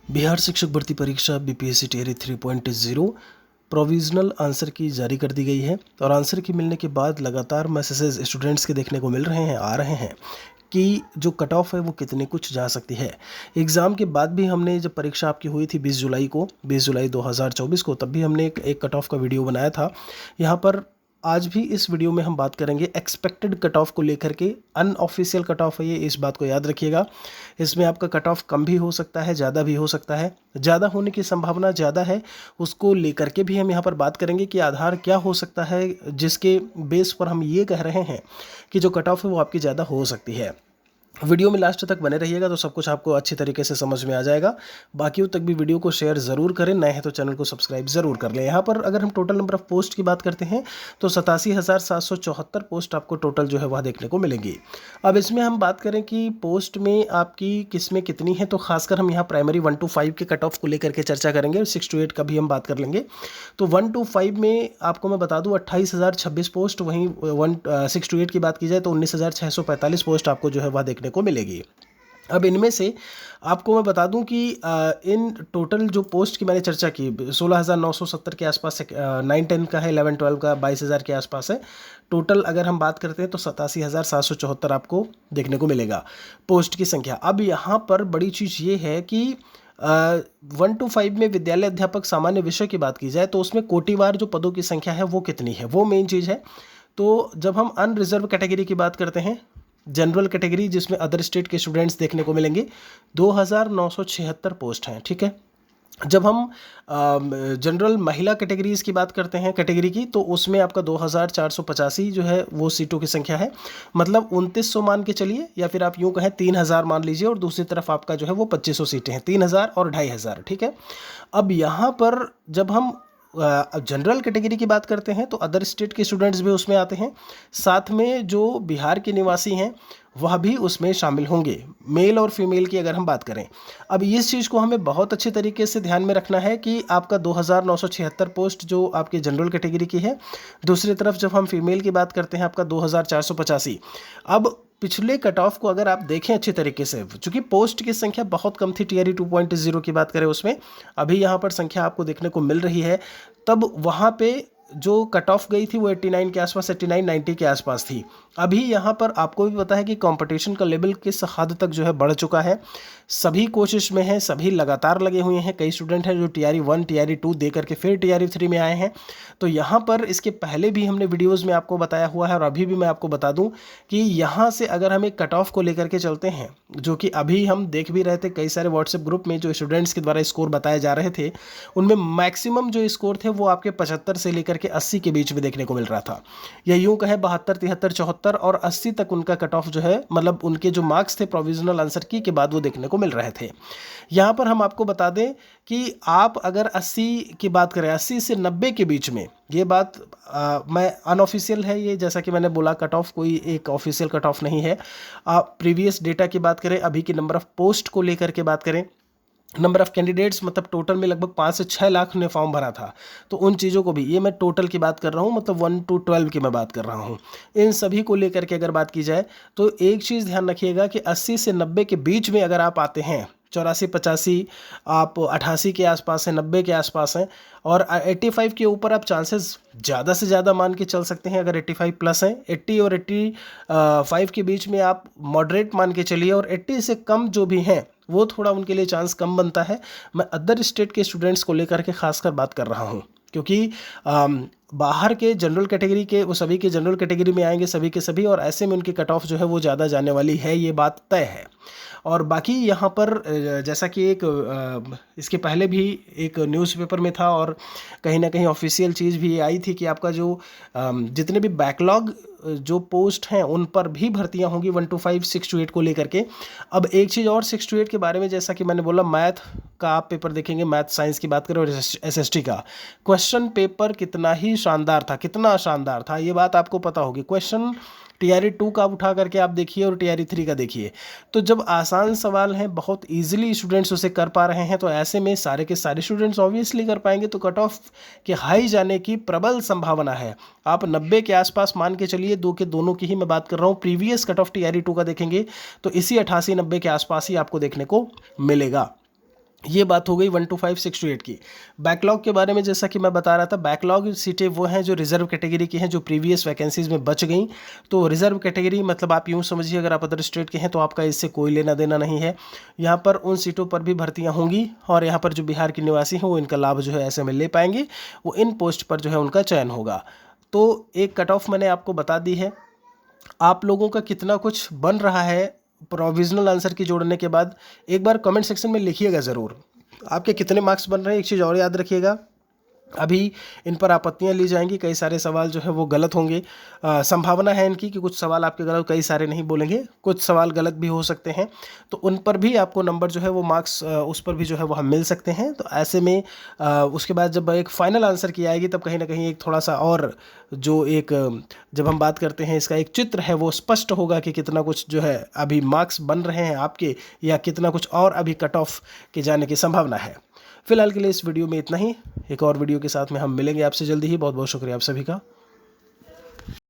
बिहार शिक्षक भर्ती परीक्षा बीपीएससी टियर 3.0 प्रोविजनल आंसर की जारी कर दी गई है और आंसर की मिलने के बाद लगातार मैसेजेस स्टूडेंट्स के देखने को मिल रहे हैं आ रहे हैं कि जो कट ऑफ है वो कितने कुछ जा सकती है। एग्ज़ाम के बाद भी हमने जब परीक्षा आपकी हुई थी 20 जुलाई 2024 को, तब भी हमने एक कट ऑफ का वीडियो बनाया था। यहाँ पर आज भी इस वीडियो में हम बात करेंगे एक्सपेक्टेड कट ऑफ को लेकर के। अनऑफिशियल कट ऑफ है ये, इस बात को याद रखिएगा। इसमें आपका कट ऑफ कम भी हो सकता है, ज़्यादा भी हो सकता है। ज़्यादा होने की संभावना ज़्यादा है, उसको लेकर के भी हम यहाँ पर बात करेंगे कि आधार क्या हो सकता है जिसके बेस पर हम ये कह रहे हैं कि जो कट ऑफ है वो आपकी ज़्यादा हो सकती है। वीडियो में लास्ट तक बने रहिएगा तो सब कुछ आपको अच्छी तरीके से समझ में आ जाएगा। बाकियों तक भी वीडियो को शेयर ज़रूर करें, नए हैं तो चैनल को सब्सक्राइब ज़रूर कर लें। यहाँ पर अगर हम टोटल नंबर ऑफ पोस्ट की बात करते हैं तो 87,774 पोस्ट आपको टोटल जो है वह देखने को मिलेंगी। अब इसमें हम बात करें कि पोस्ट में आपकी किस में कितनी है, तो खासकर हम यहाँ प्राइमरी 1 to 5 के कट ऑफ को लेकर के चर्चा करेंगे। 6 to 8 का भी हम बात कर लेंगे। तो 1 to 5 में आपको मैं बता दूँ 28,026 पोस्ट, वहीं 6 to 8 की बात की जाए तो 19,645 पोस्ट आपको जो है वह देखने को मिलेगी। अब इनमें से आपको मैं बता दूं कि इन टोटल जो पोस्ट की मैंने चर्चा की 16,970 के आसपास 9-10 का है, 11-12 का 22,000 के आसपास है। टोटल अगर हम बात करते हैं तो 87,774 आपको देखने को मिलेगा पोस्ट की संख्या। अब यहाँ पर बड़ी चीज़ ये है कि 1 to 5 में विद्यालय अध्यापक सामान्य विषय की बात की जाए तो उसमें कोटिवार जो पदों की संख्या है वो कितनी है, वो मेन चीज़ है। तो जब हम अनरिजर्व कैटेगरी की बात करते हैं, जनरल कैटेगरी जिसमें अदर स्टेट के स्टूडेंट्स देखने को मिलेंगे, 2,976 पोस्ट हैं, ठीक है। जब हम जनरल महिला कैटेगरीज की बात करते हैं कैटेगरी की, तो उसमें आपका 2,485 जो है वो सीटों की संख्या है। मतलब 2,900 मान के चलिए, या फिर आप यूँ कहें 3,000 मान लीजिए, और दूसरी तरफ आपका जो है वो 2,500 सीटें हैं, 3,000 और 2,500, ठीक है। अब यहाँ पर जब हम जनरल कैटेगरी की बात करते हैं तो अदर स्टेट के स्टूडेंट्स भी उसमें आते हैं, साथ में जो बिहार के निवासी हैं वह भी उसमें शामिल होंगे, मेल और फीमेल की अगर हम बात करें। अब इस चीज़ को हमें बहुत अच्छे तरीके से ध्यान में रखना है कि आपका 2,976 पोस्ट जो आपके जनरल कैटेगरी की है, दूसरी तरफ जब हम फीमेल की बात करते हैं आपका 2,485। अब पिछले कट ऑफ को अगर आप देखें अच्छी तरीके से, चूंकि पोस्ट की संख्या बहुत कम थी, टीआरई 2.0 की बात करें उसमें, अभी यहाँ पर संख्या आपको देखने को मिल रही है, तब वहाँ पे जो कट ऑफ गई थी वो 89 के आसपास, 89-90 के आसपास थी। अभी यहाँ पर आपको भी पता है कि कंपटीशन का लेवल किस हद तक जो है बढ़ चुका है। सभी कोशिश में हैं, सभी लगातार लगे हुए हैं। कई स्टूडेंट हैं जो टीआरई 1 टीआरई 2 दे करके फिर टीआरई 3 में आए हैं। तो यहाँ पर इसके पहले भी हमने वीडियोज़ में आपको बताया हुआ है और अभी भी मैं आपको बता दूँ कि यहाँ से अगर हम एक कट ऑफ को लेकर के चलते हैं, जो कि अभी हम देख भी रहे थे कई सारे व्हाट्सएप ग्रुप में जो स्टूडेंट्स के द्वारा स्कोर बताए जा रहे थे, उनमें मैक्सिमम जो स्कोर थे वो आपके 75 से लेकर के 80 के बीच में देखने को मिल रहा था। या यूँ कहें 72, 73, 74 और 80 तक उनका कट ऑफ जो है, मतलब उनके जो मार्क्स थे प्रोविजनल आंसर की के बाद वो देखने को मिल रहे थे। यहाँ पर हम आपको बता दें कि आप अगर 80 की बात करें, 80 से 90 के बीच में, ये बात मैं अनऑफिशियल है ये, जैसा कि मैंने बोला कट ऑफ कोई एक ऑफिशियल कट ऑफ नहीं है। आप प्रीवियस डेटा की बात करें, अभी की नंबर ऑफ पोस्ट को लेकर के बात करें, नंबर ऑफ कैंडिडेट्स, मतलब टोटल में लगभग 5 से 6 लाख ने फॉर्म भरा था। तो उन चीज़ों को भी, ये मैं टोटल की बात कर रहा हूँ, मतलब 1 to 12 की मैं बात कर रहा हूँ। इन सभी को लेकर के अगर बात की जाए तो एक चीज़ ध्यान रखिएगा कि 80 से 90 के बीच में अगर आप आते हैं, 84-85, आप 88 के आसपास हैं, 90 के आसपास हैं, और 85 के ऊपर आप चांसेस ज़्यादा से ज़्यादा मान के चल सकते हैं। अगर 85 प्लस हैं, 80 और 85 के बीच में आप मॉडरेट मान के चलिए, और 80 से कम जो भी हैं वो थोड़ा उनके लिए चांस कम बनता है। मैं अदर स्टेट के स्टूडेंट्स को लेकर के खासकर बात कर रहा हूँ, क्योंकि बाहर के जनरल कैटेगरी के वो सभी के जनरल कैटेगरी में आएंगे सभी के सभी, और ऐसे में उनकी कट ऑफ जो है वो ज़्यादा जाने वाली है, ये बात तय है। और बाकी यहाँ पर जैसा कि एक इसके पहले भी एक न्यूज़पेपर में था और कहीं ना कहीं ऑफिशियल चीज़ भी आई थी कि आपका जो जितने भी बैकलॉग जो पोस्ट हैं उन पर भी भर्तियां होंगी 1 to 5, 6 to 8 को लेकर के। अब एक चीज़ और 6 to 8 के बारे में, जैसा कि मैंने बोला, मैथ का आप पेपर देखेंगे, मैथ साइंस की बात करें और एसएसटी का क्वेश्चन पेपर कितना ही शानदार था, कितना शानदार था, ये बात आपको पता होगी। क्वेश्चन टीआरई 2 का उठा करके आप देखिए और टीआरई 3 का देखिए, तो जब आसान सवाल हैं, बहुत इजीली स्टूडेंट्स उसे कर पा रहे हैं, तो ऐसे में सारे के सारे स्टूडेंट्स ऑब्वियसली कर पाएंगे, तो कट ऑफ के हाई जाने की प्रबल संभावना है। आप 90 के आसपास मान के चलिए, दो के दोनों की ही मैं बात कर रहा हूँ। प्रीवियस कट ऑफ टीआरई 2 का देखेंगे तो इसी 88-90 के आसपास ही आपको देखने को मिलेगा। ये बात हो गई 1 to 5 6 to 8 की। बैकलॉग के बारे में जैसा कि मैं बता रहा था, बैकलॉग सीटें वो हैं जो रिजर्व कैटेगरी की हैं, जो प्रीवियस वैकेंसीज में बच गई। तो रिजर्व कैटेगरी मतलब आप यूँ समझिए, अगर आप अदर स्टेट के हैं तो आपका इससे कोई लेना देना नहीं है। यहाँ पर उन सीटों पर भी भर्तियाँ होंगी और यहाँ पर जो बिहार के निवासी हैं वो इनका लाभ जो है ऐसे में ले पाएंगे, वो इन पोस्ट पर जो है उनका चयन होगा। तो एक कट ऑफ मैंने आपको बता दी है। आप लोगों का कितना कुछ बन रहा है प्रोविजनल आंसर की जोड़ने के बाद, एक बार कमेंट सेक्शन में लिखिएगा ज़रूर। आपके कितने मार्क्स बन रहे हैं। एक चीज़ और याद रखिएगा, अभी इन पर आपत्तियां ली जाएंगी, कई सारे सवाल जो है वो गलत होंगे। संभावना है इनकी कि कुछ सवाल आपके गलत, कई सारे नहीं बोलेंगे, कुछ सवाल गलत भी हो सकते हैं। तो उन पर भी आपको नंबर जो है वो मार्क्स उस पर भी जो है वो हम मिल सकते हैं। तो ऐसे में उसके बाद जब एक फाइनल आंसर की आएगी तब कहीं ना कहीं एक थोड़ा सा और जो एक जब हम बात करते हैं इसका एक चित्र है वो स्पष्ट होगा कि कितना कुछ जो है अभी मार्क्स बन रहे हैं आपके, या कितना कुछ और अभी कट ऑफ के जाने की संभावना है। फिलहाल के लिए इस वीडियो में इतना ही। एक और वीडियो के साथ में हम मिलेंगे आपसे जल्दी ही। बहुत बहुत शुक्रिया आप सभी का।